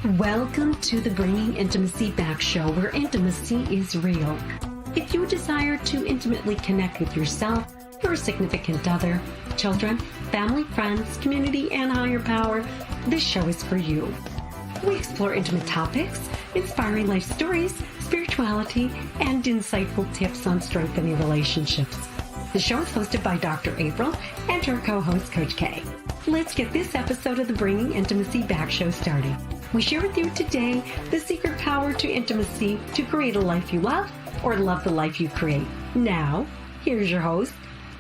Welcome to the Bringing Intimacy Back show, where intimacy is real. If you desire to intimately connect with yourself, your significant other, children, family, friends, community, and higher power, this show is for you. We explore intimate topics, inspiring life stories, spirituality, and insightful tips on strengthening relationships. The show is hosted by Dr. April and her co-host, Coach K. Let's get this episode of the Bringing Intimacy Back show started. We share with you today the secret power to intimacy to create a life you love or love the life you create. Now, here's your host,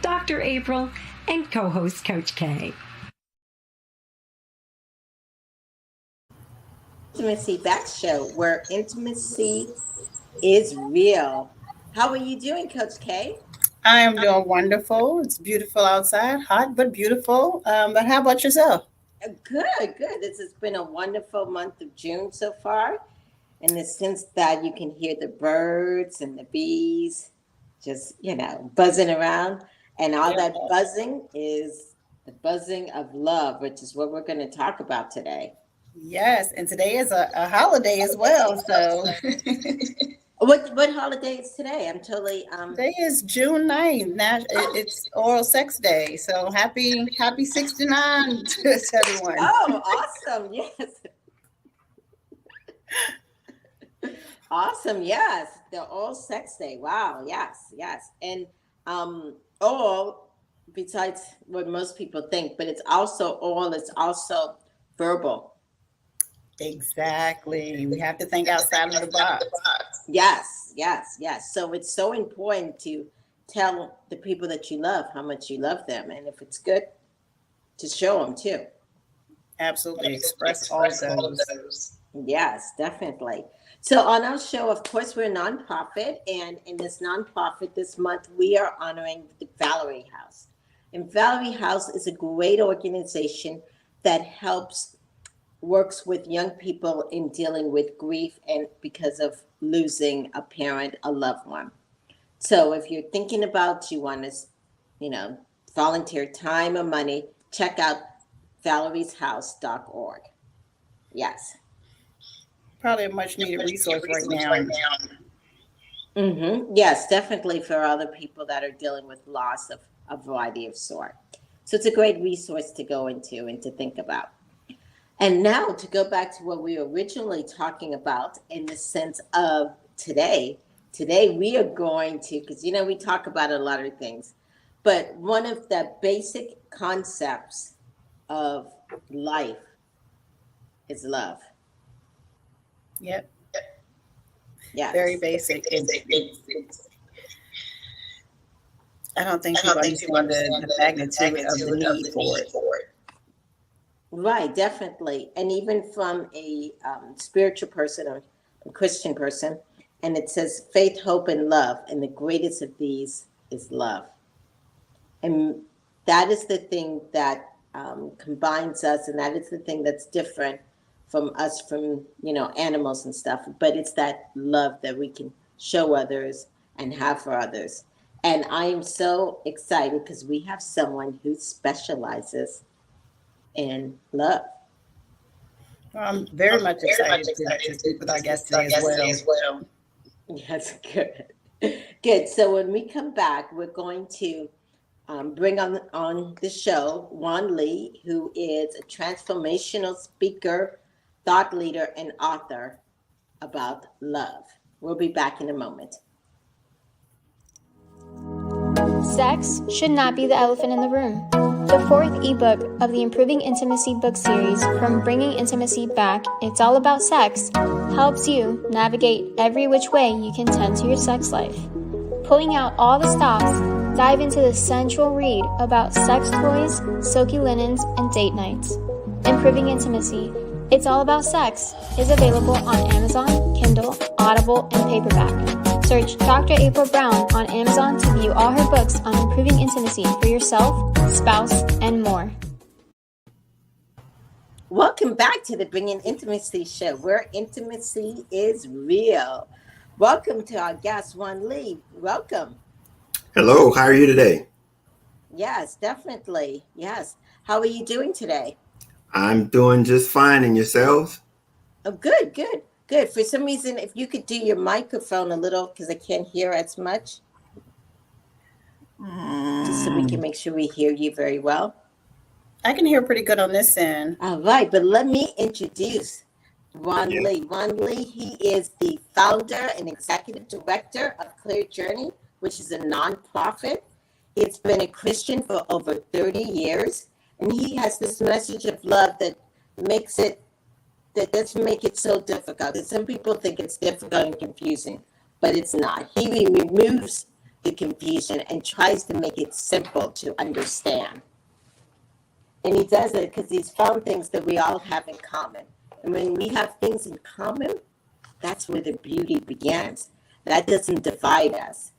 Dr. April, and co-host Coach K. Intimacy Back show, where intimacy is real. How are you doing, Coach K? I am doing wonderful. It's beautiful outside, hot but beautiful. But how about yourself? Good. This has been a wonderful month of June so far. In the sense that you can hear the birds and the bees just, buzzing around. And all that buzzing is the buzzing of love, which is what we're going to talk about today. Yes, and today is a holiday as well. So what holiday is today? I'm totally today is June 9th. Now it's Oral Sex Day. So happy 69 to everyone. Oh, awesome. Yes. Awesome. Yes. The Oral Sex Day. Wow. Yes. And oral, besides what most people think, but it's also verbal. Exactly. We have to think outside of the box. Yes. So it's so important to tell the people that you love how much you love them. And if it's good, to show them too. Absolutely. Express all of those. Yes, definitely. So on our show, of course, we're a nonprofit. And in this nonprofit this month, we are honoring the Valerie House. And Valerie House is a great organization that works with young people in dealing with grief and because of losing a parent, a loved one. So if you're thinking about, you want to, volunteer time or money, check out valerieshouse.org. Yes. Probably a much needed resource right now. Mm-hmm. Yes, definitely for other people that are dealing with loss of a variety of sort. So it's a great resource to go into and to think about. And now to go back to what we were originally talking about in the sense of today we are going to, because, we talk about a lot of things, but one of the basic concepts of life is love. Yep. Yeah. Very basic. I don't think people understand the magnitude of the need for it. Right, definitely. And even from a spiritual person or a Christian person, and it says faith, hope, and love. And the greatest of these is love. And that is the thing that combines us. And that is the thing that's different from us, from, animals and stuff. But it's that love that we can show others and have for others. And I am so excited because we have someone who specializes in love. Well, I'm very much excited to speak with our guest today as well. Yes, good. So when we come back, we're going to bring on the show Juan Lee, who is a transformational speaker, thought leader, and author about love. We'll be back in a moment. Sex should not be the elephant in the room. The fourth ebook of the Improving Intimacy book series, From Bringing Intimacy Back, It's All About Sex, helps you navigate every which way you can tend to your sex life. Pulling out all the stops, dive into the central read about sex toys, silky linens, and date nights. Improving Intimacy, It's All About Sex is available on Amazon, Kindle, Audible, and paperback. Search Dr. April Brown on Amazon to view all her books on improving intimacy for yourself, spouse, and more. Welcome back to the Bringing Intimacy show, where intimacy is real. Welcome to our guest, Juan Lee. Welcome. Hello, how are you today? Yes, definitely. Yes. How are you doing today? I'm doing just fine. And yourselves? Oh, good, good, good. For some reason, if you could do your microphone a little, because I can't hear as much, just so we can make sure we hear you very well. I can hear pretty good on this end. All right, but let me introduce Ron Yeah. Lee. Ron Lee, he is the founder and executive director of Clear Journey, which is a nonprofit. He's been a Christian for over 30 years, and he has this message of love that doesn't make it so difficult. And some people think it's difficult and confusing, but it's not. He removes the confusion and tries to make it simple to understand. And he does it because he's found things that we all have in common. And when we have things in common, that's where the beauty begins. That doesn't divide us.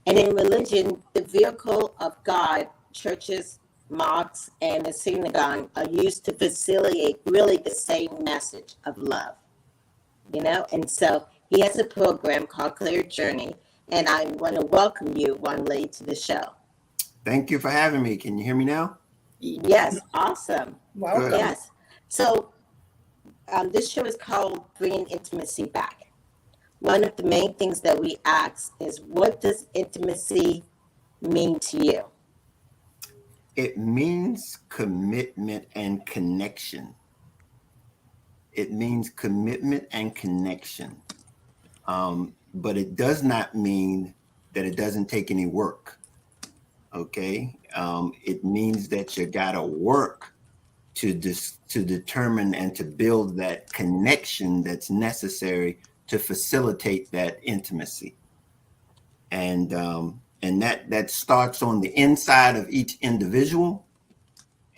And in religion, the vehicle of God, churches, mosques, and the synagogue are used to facilitate really the same message of love. And so he has a program called Clear Journey. And I want to welcome you, Wan Lee, to the show. Thank you for having me. Can you hear me now? Yes, awesome. Welcome. Yes. So this show is called Bringing Intimacy Back. One of the main things that we ask is, what does intimacy mean to you? It means commitment and connection. It means commitment and connection. But it does not mean that it doesn't take any work. Okay. It means that you gotta work to determine and to build that connection that's necessary to facilitate that intimacy. And that starts on the inside of each individual,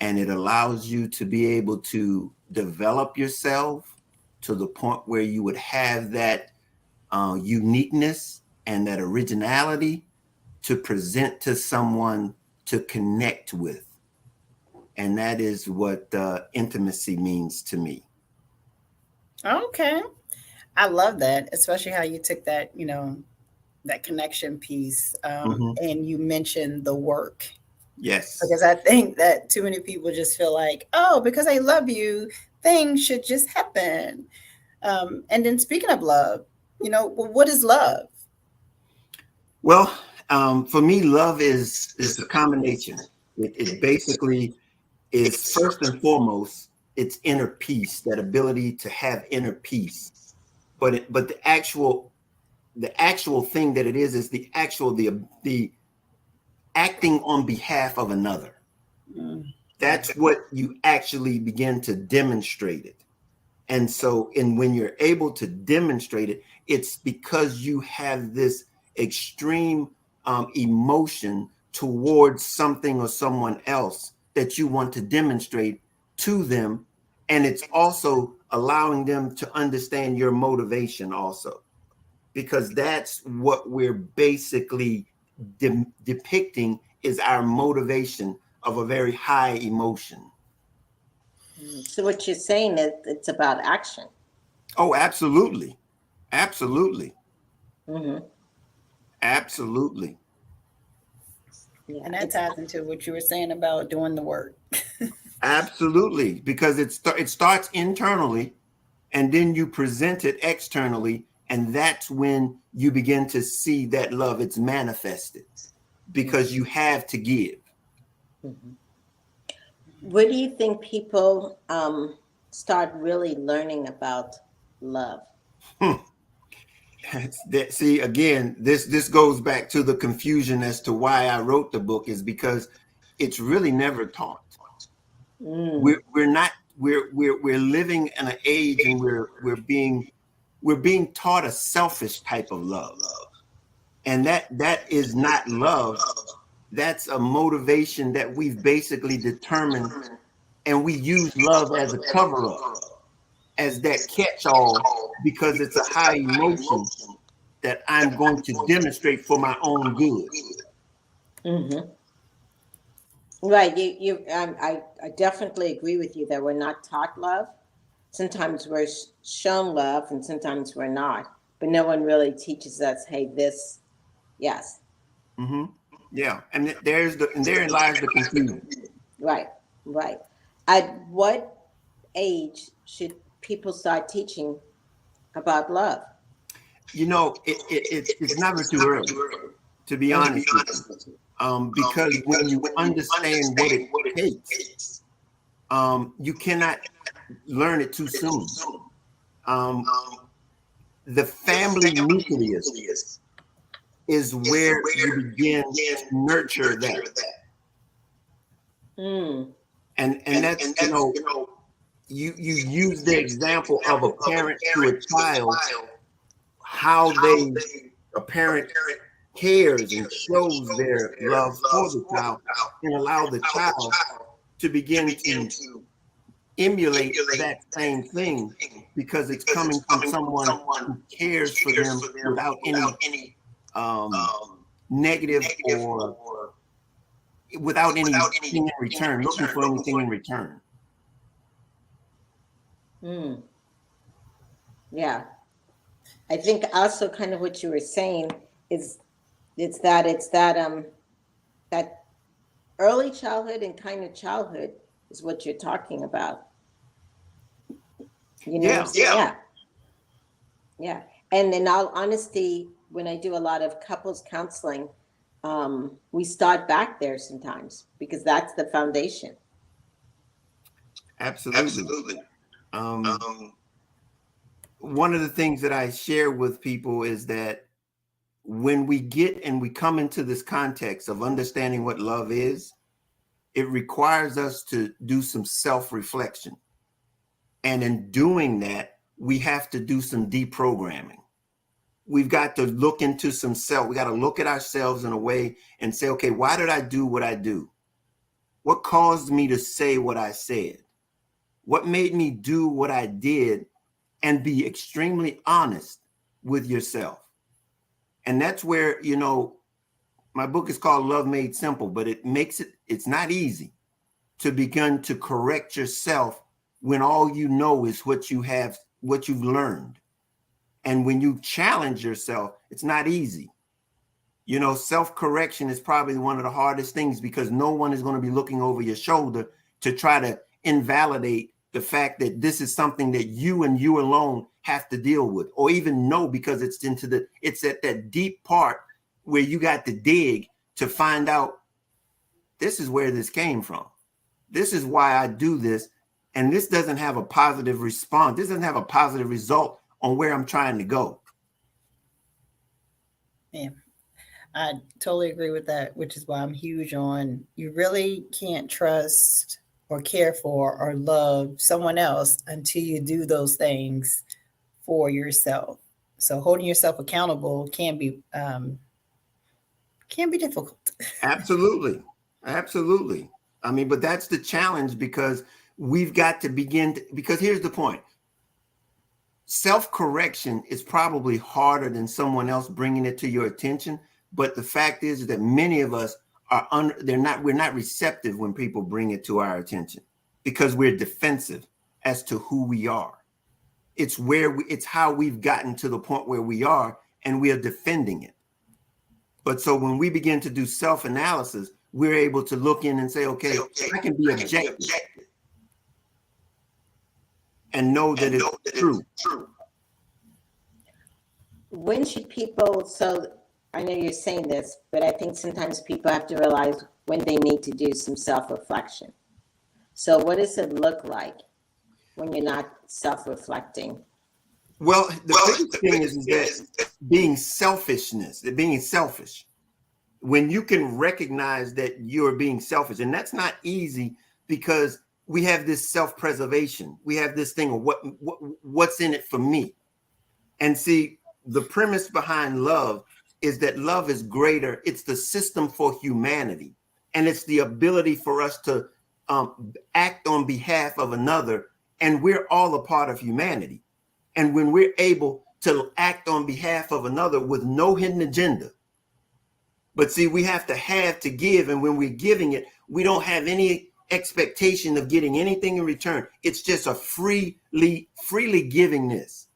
and it allows you to be able to develop yourself to the point where you would have that uniqueness and that originality to present to someone to connect with. And that is what intimacy means to me. Okay. I love that, especially how you took that, that connection piece. And you mentioned the work. Yes. Because I think that too many people just feel like, oh, because I love you, things should just happen. And then speaking of love, what is love? Well, for me, love is a combination. It basically is, first and foremost, it's inner peace, that ability to have inner peace. But the actual thing that it is the acting on behalf of another. That's what you actually begin to demonstrate it. And so, when you're able to demonstrate it, it's because you have this extreme emotion towards something or someone else that you want to demonstrate to them. And it's also allowing them to understand your motivation also, because that's what we're basically depicting is our motivation of a very high emotion. So what you're saying is it's about action. Oh, absolutely. Absolutely. Mm-hmm. Absolutely. Yeah. And that ties into what you were saying about doing the work. Absolutely. Because it starts internally, and then you present it externally. And that's when you begin to see that love, it's manifested, because you have to give. Mm-hmm. Where do you think people start really learning about love? See, again, this goes back to the confusion as to why I wrote the book, is because it's really never taught. We're living in an age, and we're being taught a selfish type of love, and that is not love. That's a motivation that we've basically determined, and we use love as a cover-up, as that catch-all, because it's a high emotion that I'm going to demonstrate for my own good. Mm-hmm. Right. I definitely agree with you that we're not taught love. Sometimes we're shown love, and sometimes we're not. But no one really teaches us, hey, this, yes. Mm-hmm. Yeah, and therein lies the confusion. Right. At what age should people start teaching about love? You know, it's never too early, to be honest with you. Because when you understand what it takes, you cannot learn it too soon. The family nucleus is where you begin to nurture that. And that's, you know, you use the example of a parent to a child, how a parent cares and shows their love for the child, and allow the child to begin to emulate that same thing, because it's coming from someone who cares for them without any negative or without anything in return, looking for anything in return. Yeah. I think also kind of what you were saying is that early childhood and kind of childhood is what you're talking about. You know what I'm saying? Yeah. And in all honesty, when I do a lot of couples counseling, we start back there sometimes because that's the foundation. Absolutely. One of the things that I share with people is that when we get and we come into this context of understanding what love is, it requires us to do some self-reflection. And in doing that, we have to do some deprogramming. We've got to look into some self. We got to look at ourselves in a way and say, okay, why did I do what I do? What caused me to say what I said? What made me do what I did? And be extremely honest with yourself. And that's where, you know, my book is called Love Made Simple, but it's not easy to begin to correct yourself when all you know is what you've learned. And when you challenge yourself, it's not easy. You know, self-correction is probably one of the hardest things, because no one is going to be looking over your shoulder to try to invalidate the fact that this is something that you and you alone have to deal with, or even know, because it's at that deep part where you got to dig to find out, this is where this came from. This is why I do this. And this doesn't have a positive response. This doesn't have a positive result on where I'm trying to go. Yeah, I totally agree with that, which is why I'm huge on, you really can't trust or care for or love someone else until you do those things for yourself. So holding yourself accountable can be difficult. Absolutely. I mean, but that's the challenge, because we've got to begin because here's the point. Self-correction is probably harder than someone else bringing it to your attention. But the fact is that many of us we're not receptive when people bring it to our attention, because we're defensive as to who we are. It's how we've gotten to the point where we are, and we are defending it. But so when we begin to do self-analysis, we're able to look in and say, okay, I can be objective and know that it's true. When should people, so I know you're saying this, but I think sometimes people have to realize when they need to do some self-reflection. So what does it look like when you're not self-reflecting? Well, the biggest thing is that being selfish, when you can recognize that you're being selfish, and that's not easy, because we have this self-preservation. We have this thing of what's in it for me. And see, the premise behind love is that love is greater. It's the system for humanity. And it's the ability for us to act on behalf of another. And we're all a part of humanity. And when we're able to act on behalf of another with no hidden agenda, but see, we have to give. And when we're giving it, we don't have any expectation of getting anything in return. It's just a freely giving this.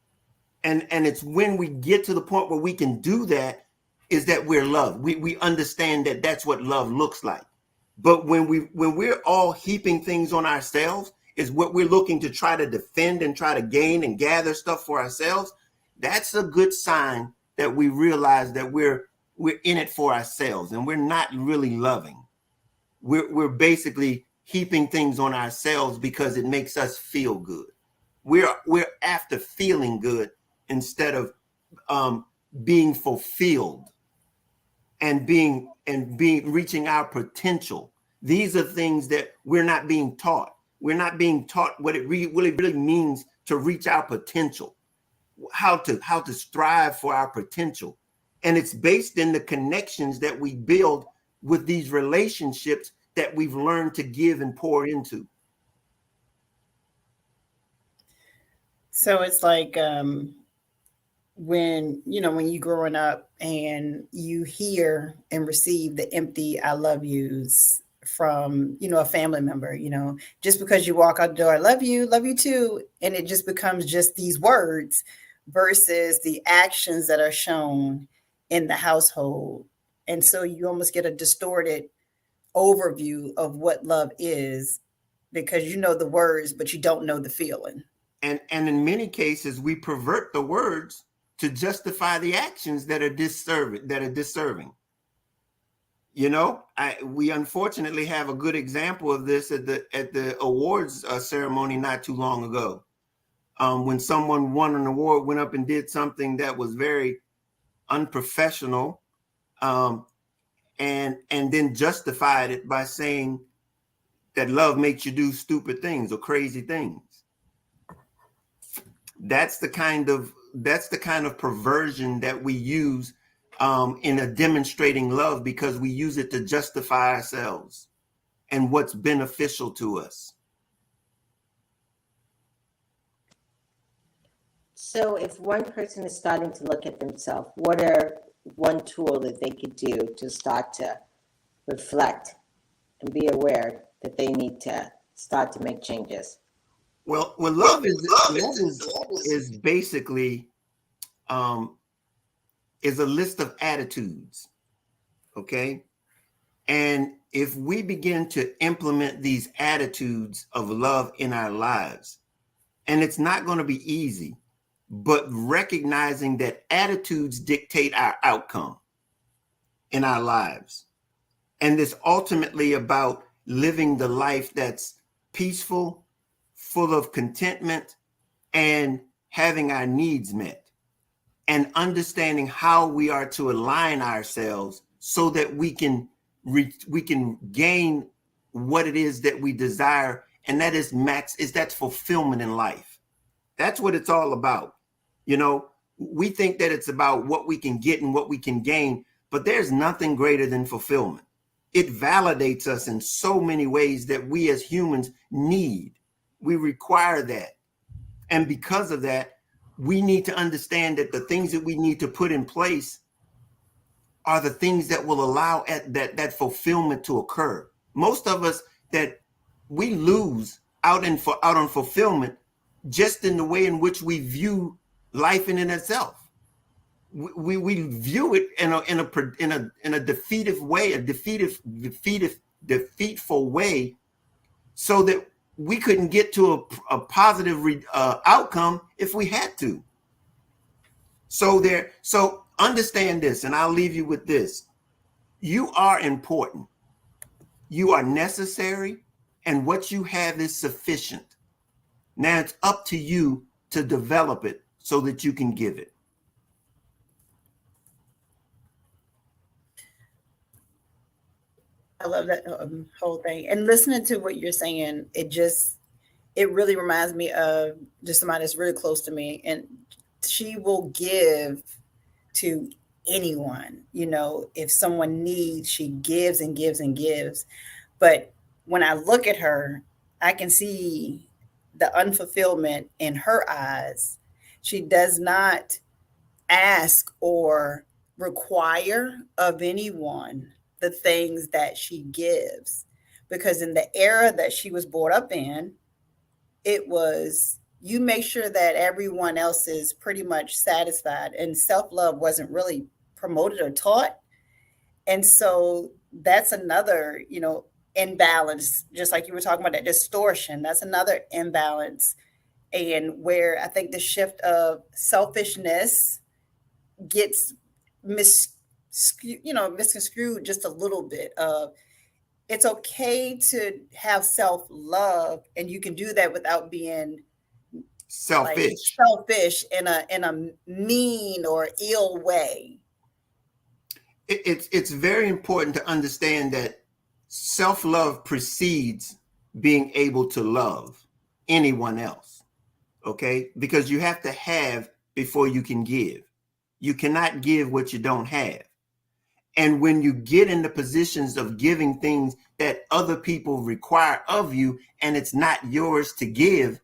And it's when we get to the point where we can do that, is that we're loved. We understand that that's what love looks like. But when we're all heaping things on ourselves, is what we're looking to try to defend and try to gain and gather stuff for ourselves, that's a good sign that we realize that we're in it for ourselves and we're not really loving. We're basically heaping things on ourselves because it makes us feel good. We're after feeling good instead of being fulfilled and reaching our potential. These are things that we're not being taught. We're not being taught what it really means to reach our potential, how to strive for our potential. And it's based in the connections that we build with these relationships that we've learned to give and pour into. So it's like when you're growing up and you hear and receive the empty "I love yous" from a family member, just because you walk out the door, love you too, and it just becomes just these words versus the actions that are shown in the household. And so you almost get a distorted overview of what love is because you know the words, but you don't know the feeling. And in many cases, we pervert the words to justify the actions that are disserving. We unfortunately have a good example of this at the awards ceremony not too long ago. When someone won an award, went up and did something that was very unprofessional, and then justified it by saying that love makes you do stupid things or crazy things. That's the kind of perversion that we use in a demonstrating love, because we use it to justify ourselves and what's beneficial to us. So if one person is starting to look at themselves, what are one tool that they could do to start to reflect and be aware that they need to start to make changes? Well, love is basically is a list of attitudes, okay? And if we begin to implement these attitudes of love in our lives, and it's not going to be easy, but recognizing that attitudes dictate our outcome in our lives. And it's ultimately about living the life that's peaceful, full of contentment, and having our needs met, and understanding how we are to align ourselves so that we can gain what it is that we desire, and that is that fulfillment in life. That's what it's all about. We think that it's about what we can get and what we can gain, but there's nothing greater than fulfillment. It validates us in so many ways that we as humans need. We require that. And because of that, we need to understand that the things that we need to put in place are the things that will allow that fulfillment to occur. Most of us, that we lose out on fulfillment just in the way in which we view life in itself. We view it in a defeative way, a defeatful way, so that we couldn't get to a positive outcome if we had to. So understand this, and I'll leave you with this. You are important. You are necessary, and what you have is sufficient. Now it's up to you to develop it so that you can give it. I love that whole thing. And listening to what you're saying, it really reminds me of just somebody that's really close to me, and she will give to anyone. If someone needs, she gives and gives and gives. But when I look at her, I can see the unfulfillment in her eyes. She does not ask or require of anyone the things that she gives, because in the era that she was brought up in, it was, you make sure that everyone else is pretty much satisfied, and self-love wasn't really promoted or taught. And so that's another, imbalance, just like you were talking about that distortion. That's another imbalance. And where I think the shift of selfishness gets misconstrued just a little bit of, it's okay to have self-love, and you can do that without being like Selfish. selfish in a mean or ill way. It's very important to understand that self-love precedes being able to love anyone else. Okay? Because you have to have before you can give. You cannot give what you don't have. And when you get in the positions of giving things that other people require of you, and it's not yours to give,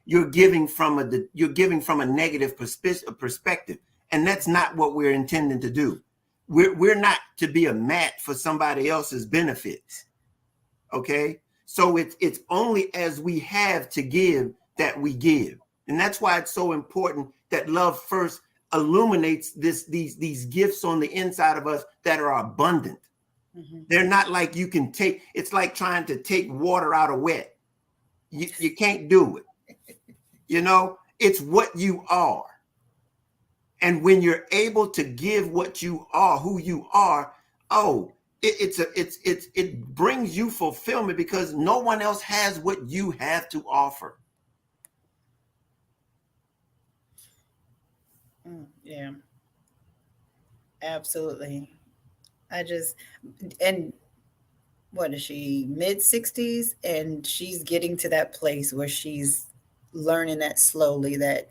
you're giving from a negative perspective, and that's not what we're intending to do. We're not to be a mat for somebody else's benefits. Okay, so it's only as we have to give that we give, and that's why it's so important that love first illuminates these gifts on the inside of us that are abundant. Mm-hmm. They're not like you can take. It's like trying to take water out of wet. You can't do it. You know, it's what you are. And when you're able to give what you are, who you are, it brings you fulfillment because no one else has what you have to offer. Yeah, absolutely. And what is she, mid-60s? And she's getting to that place where she's learning that slowly, that,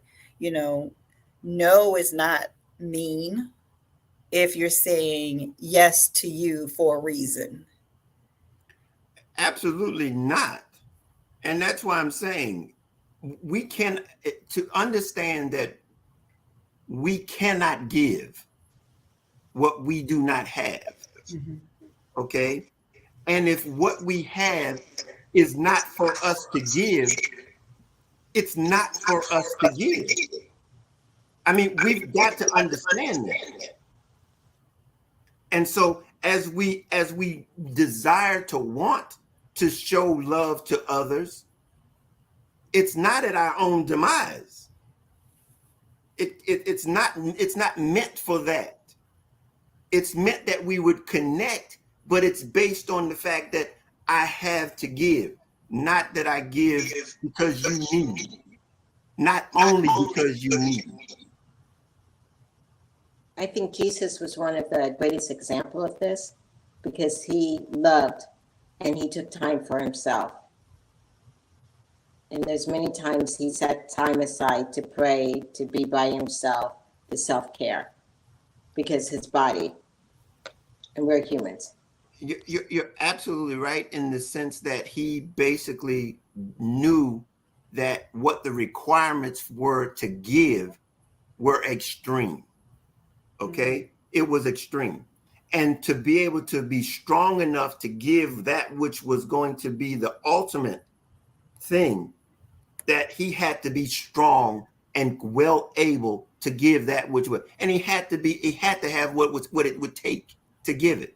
no is not mean if you're saying yes to you for a reason. Absolutely not. And that's why I'm saying to understand that we cannot give what we do not have. Mm-hmm. Okay. And if what we have is not for us to give, it's not for us to give. I mean, we've got to understand that. And so as we desire to want to show love to others, it's not at our own demise. It's not meant for that. It's meant that we would connect, but it's based on the fact that I have to give, not that I give because you need, not only because you need. I think Jesus was one of the greatest examples of this because he loved and he took time for himself. And there's many times he set time aside to pray, to be by himself, to self-care, because his body, and we're humans. You're absolutely right in the sense that he basically knew that what the requirements were to give were extreme. Okay? Mm-hmm. It was extreme. And to be able to be strong enough to give that which was going to be the ultimate thing, that he had to be strong and well able to give that which would, and he had to have what it would take to give it.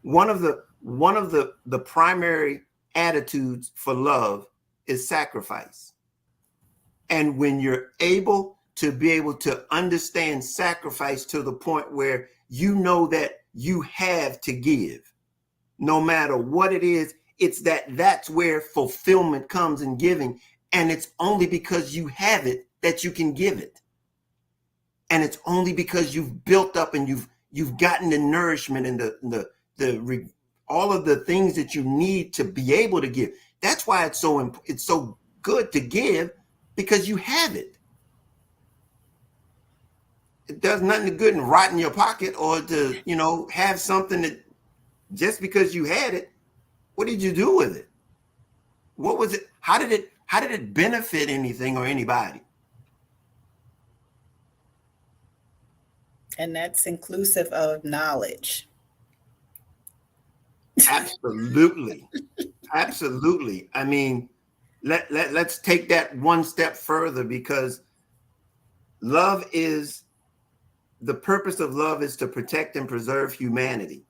One of the primary attitudes for love is sacrifice. And when you're able to understand sacrifice to the point where you know that you have to give, no matter what it is, that's where fulfillment comes in giving. And it's only because you have it that you can give it. And it's only because you've built up and you've gotten the nourishment and the all of the things that you need to be able to give. That's why it's so good to give, because you have it. It does nothing good and rot in your pocket, or to have something that just because you had it, what did you do with it? What was it? How did it benefit anything or anybody? And that's inclusive of knowledge. Absolutely. Absolutely. I mean, let's take that one step further, because the purpose of love is to protect and preserve humanity.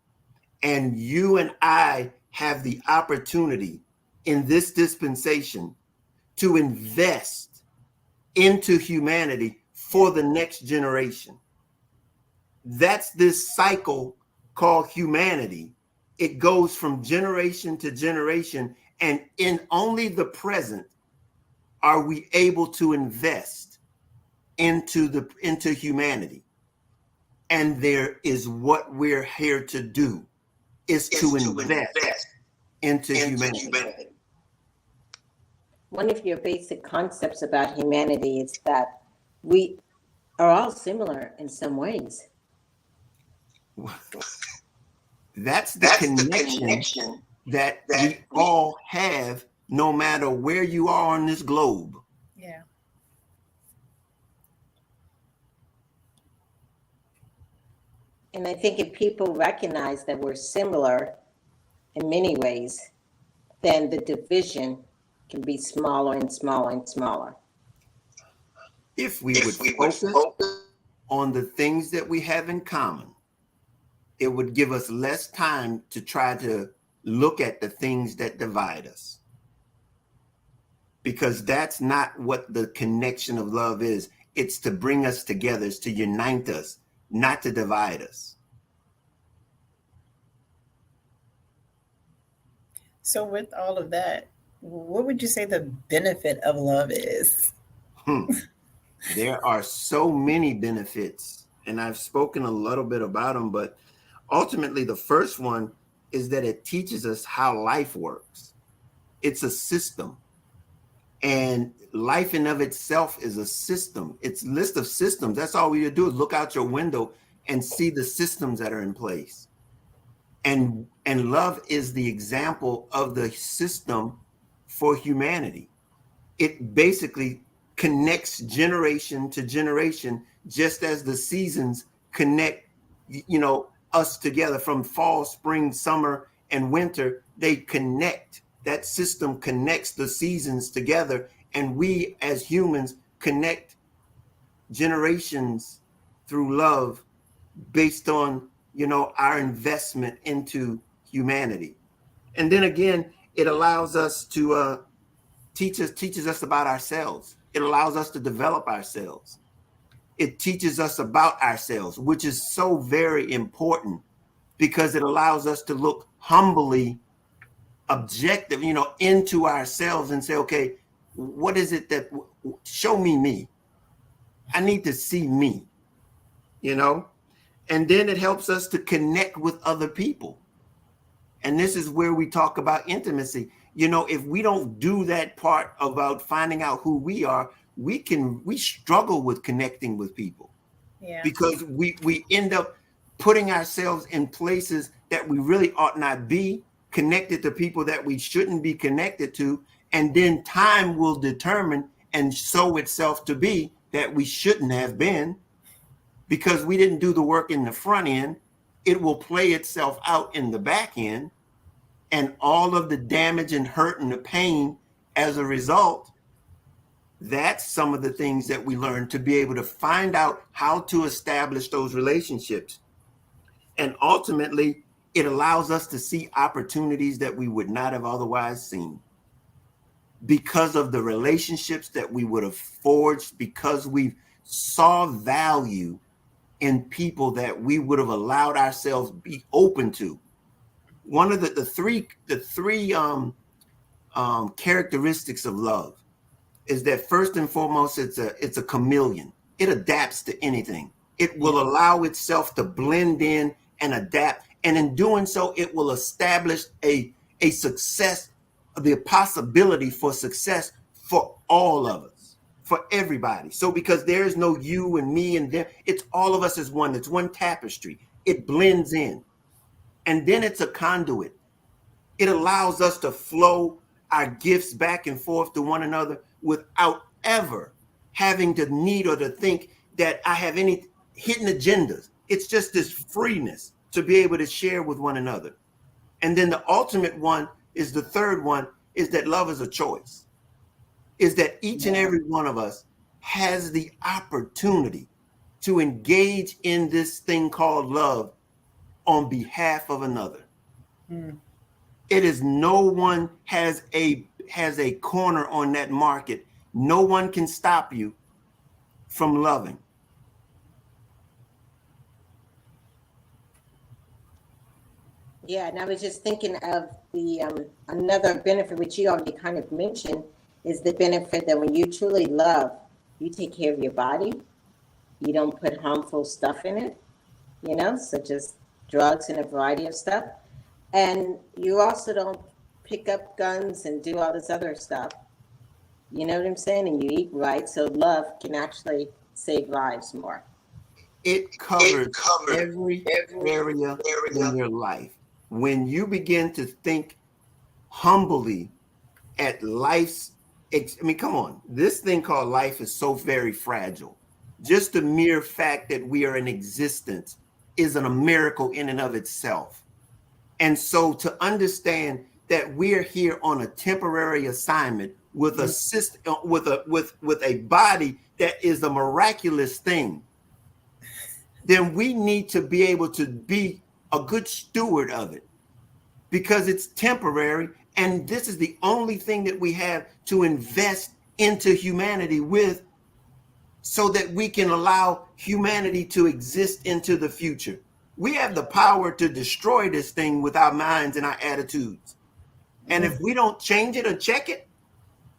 And you and I have the opportunity in this dispensation to invest into humanity for the next generation. That's this cycle called humanity. It goes from generation to generation, and in only the present are we able to invest into humanity. And there is what we're here to do, is to invest into humanity. One of your basic concepts about humanity is that we are all similar in some ways. That's the connection that we all have, no matter where you are on this globe. Yeah. And I think if people recognize that we're similar in many ways, then the division can be smaller and smaller and smaller. If we would focus on the things that we have in common, it would give us less time to try to look at the things that divide us. Because that's not what the connection of love is. It's to bring us together, it's to unite us, not to divide us. So with all of that, what would you say the benefit of love is? There are so many benefits, and I've spoken a little bit about them, but ultimately the first one is that it teaches us how life works. It's a system, and life in of itself is a system. It's a list of systems. That's all we do is look out your window and see the systems that are in place. And love is the example of the system for humanity. It basically connects generation to generation, just as the seasons connect, us together from fall, spring, summer, and winter. They connect. That system connects the seasons together, and we as humans connect generations through love based on, our investment into humanity. And then again, it allows us to teaches us about ourselves. It allows us to develop ourselves. It teaches us about ourselves, which is so very important, because it allows us to look humbly, objective, into ourselves and say, okay, what is it that, show me. I need to see me, and then it helps us to connect with other people. And this is where we talk about intimacy. If we don't do that part about finding out who we are, we struggle with connecting with people. Yeah. Because we end up putting ourselves in places that we really ought not be, connected to people that we shouldn't be connected to. And then time will determine and show itself to be that we shouldn't have been, because we didn't do the work in the front end. It will play itself out in the back end. And all of the damage and hurt and the pain as a result, that's some of the things that we learn to be able to find out how to establish those relationships. And ultimately, it allows us to see opportunities that we would not have otherwise seen, because of the relationships that we would have forged, because we saw value in people that we would have allowed ourselves be open to. One of the three characteristics of love is that first and foremost, it's a chameleon. It adapts to anything. It will allow itself to blend in and adapt, and in doing so, it will establish a success, the possibility for success for all of us, for everybody. So because there is no you and me and them, it's all of us as one. It's one tapestry. It blends in. And then it's a conduit. It allows us to flow our gifts back and forth to one another without ever having to need or to think that I have any hidden agendas. It's just this freeness to be able to share with one another. And then the ultimate one is the third one, is that love is a choice. Is that each and every one of us has the opportunity to engage in this thing called love on behalf of another. It is no one has a corner on that market. No one can stop you from loving. Yeah, and I was just thinking of the another benefit, which you already kind of mentioned, is the benefit that when you truly love, you take care of your body. You don't put harmful stuff in it, such as drugs and a variety of stuff. And you also don't pick up guns and do all this other stuff. You know what I'm saying? And you eat right. So love can actually save lives more. It covers every area in your life. When you begin to think humbly at life's, I mean, come on, this thing called life is so very fragile. Just the mere fact that we are in existence is a miracle in and of itself. And so to understand that we're here on a temporary assignment with a system, with a body that is a miraculous thing, then we need to be able to be a good steward of it, because it's temporary. And this is the only thing that we have to invest into humanity with, so that we can allow humanity to exist into the future. We have the power to destroy this thing with our minds and our attitudes. And if we don't change it or check it,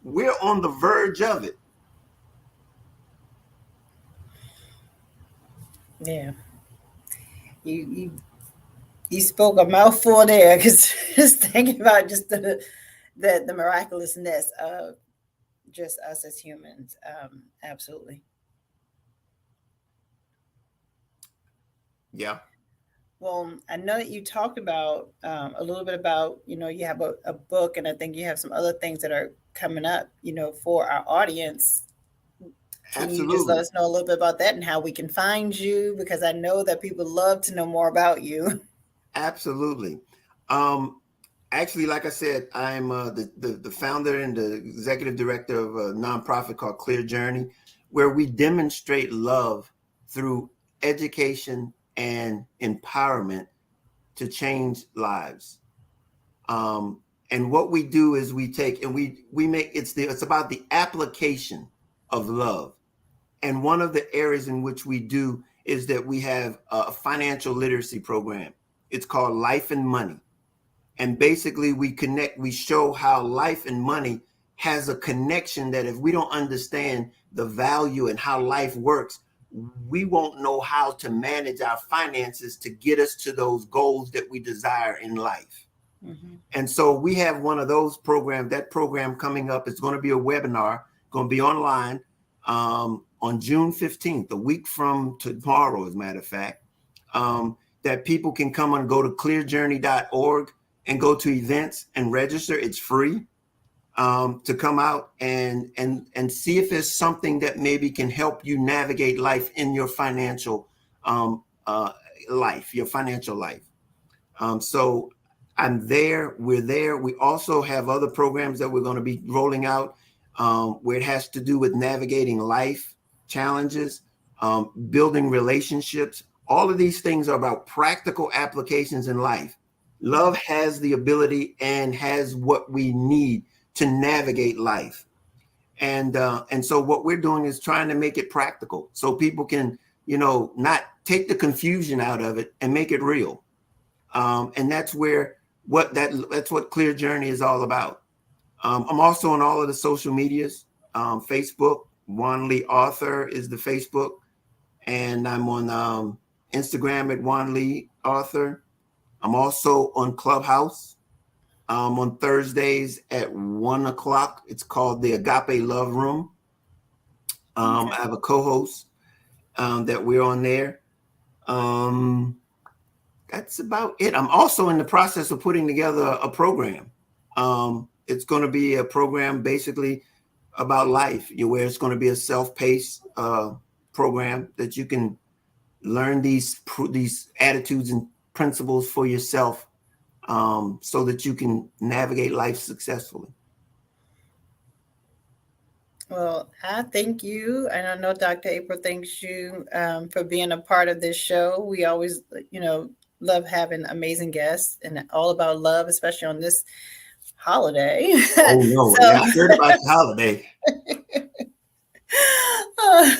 we're on the verge of it. Yeah. You spoke a mouthful there, because just thinking about just the miraculousness of just us as humans. Absolutely. Yeah. Well, I know that you talked about a little bit about, you have a book, and I think you have some other things that are coming up, for our audience. Can you just let us know a little bit about that and how we can find you? Because I know that people love to know more about you. Absolutely. Actually, like I said, I'm the founder and the executive director of a nonprofit called Clear Journey, where we demonstrate love through education and empowerment to change lives. And what we do is we take and we make it's about the application of love. And one of the areas in which we do is that we have a financial literacy program. It's called Life and Money. And basically we show how life and money has a connection, that if we don't understand the value and how life works, we won't know how to manage our finances to get us to those goals that we desire in life. Mm-hmm. And so we have one of those programs, that program coming up. It's going to be a webinar, going to be online on June 15th, a week from tomorrow, as a matter of fact, that people can come and go to clearjourney.org and go to events and register. It's free to come out and see if there's something that maybe can help you navigate life in your financial life, your financial life. So I'm there. We're there. We also have other programs that we're going to be rolling out where it has to do with navigating life challenges, building relationships. All of these things are about practical applications in life. Love has the ability and has what we need to navigate life. And so what we're doing is trying to make it practical so people can, not take the confusion out of it and make it real. And that's what Clear Journey is all about. I'm also on all of the social medias. Facebook, Juan Lee Author is the Facebook, and I'm on Instagram at Juan Lee Author. I'm also on Clubhouse on Thursdays at 1:00. It's called the Agape Love Room. Okay. I have a co-host that we're on there. That's about it. I'm also in the process of putting together a program. It's going to be a program basically about life, where it's going to be a self-paced program that you can learn these attitudes and principles for yourself, so that you can navigate life successfully. Well, I thank you, and I know Dr. April thanks you for being a part of this show. We always, love having amazing guests and all about love, especially on this holiday. Oh no, yeah, I heard about the holiday.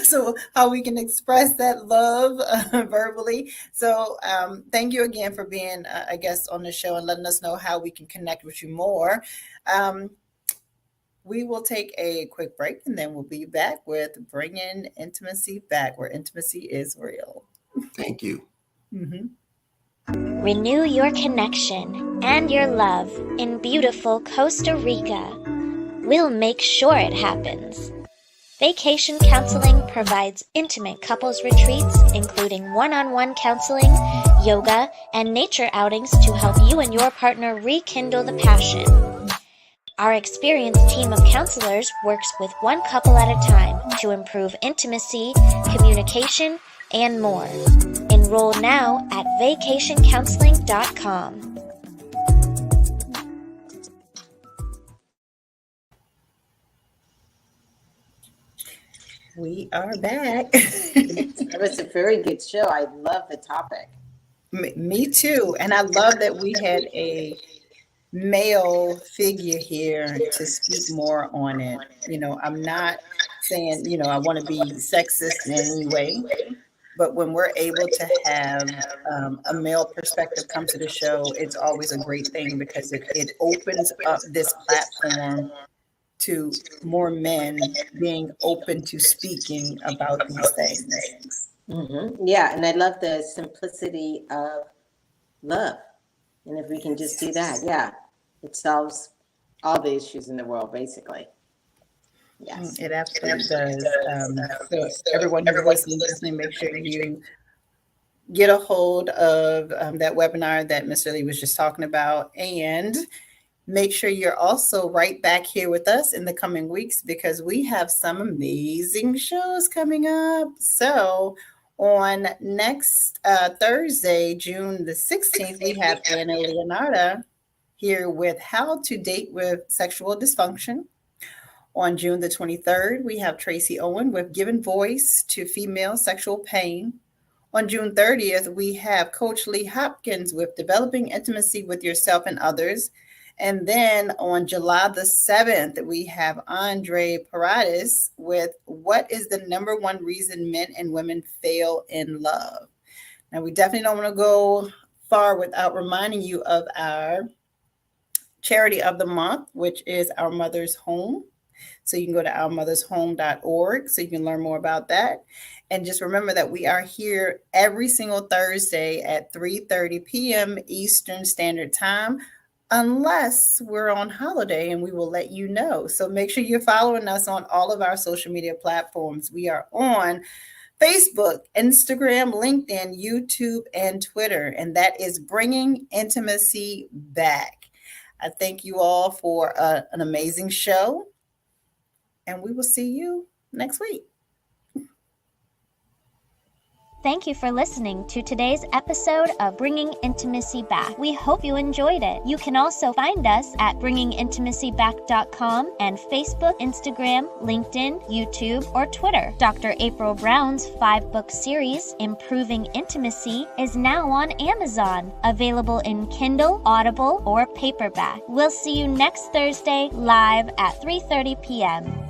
So how we can express that love verbally. So thank you again for being a guest on the show and letting us know how we can connect with you more. We will take a quick break and then we'll be back with Bringing Intimacy Back, where intimacy is real. Thank you. Renew your connection and your love in beautiful Costa Rica. We'll make sure it happens. Vacation Counseling provides intimate couples retreats, including one-on-one counseling, yoga, and nature outings to help you and your partner rekindle the passion. Our experienced team of counselors works with one couple at a time to improve intimacy, communication, and more. Enroll now at vacationcounseling.com. We are back. It was a very good show. I love the topic. Me too. And I love that we had a male figure here to speak more on it. You know, I'm not saying, you know, I want to be sexist in any way, but when we're able to have a male perspective come to the show, it's always a great thing because it opens up this platform to more men being open to speaking about these things. Yeah, and I love the simplicity of love. And if we can just do that, yeah, it solves all the issues in the world, basically. Yes. It absolutely does. So everyone who's listening, make sure you get a hold of that webinar that Mr. Lee was just talking about, and make sure you're also right back here with us in the coming weeks because we have some amazing shows coming up. So on next Thursday, June the 16th, we have Anna Leonarda here with How to Date with Sexual Dysfunction. On June the 23rd, we have Tracy Owen with Giving Voice to Female Sexual Pain. On June 30th, we have Coach Lee Hopkins with Developing Intimacy with Yourself and Others. And then on July the 7th, we have Andre Paradis with What is the number one reason men and women fail in love? Now, we definitely don't want to go far without reminding you of our charity of the month, which is Our Mother's Home. So you can go to ourmothershome.org so you can learn more about that. And just remember that we are here every single Thursday at 3:30 p.m. Eastern Standard Time, unless we're on holiday, and we will let you know. So make sure you're following us on all of our social media platforms. We are on Facebook, Instagram, LinkedIn, YouTube, and Twitter, and that is Bringing Intimacy Back. I thank you all for an amazing show, and we will see you next week. Thank you for listening to today's episode of Bringing Intimacy Back. We hope you enjoyed it. You can also find us at bringingintimacyback.com and Facebook, Instagram, LinkedIn, YouTube, or Twitter. Dr. April Brown's 5-book series, Improving Intimacy, is now on Amazon, available in Kindle, Audible, or paperback. We'll see you next Thursday live at 3:30 p.m.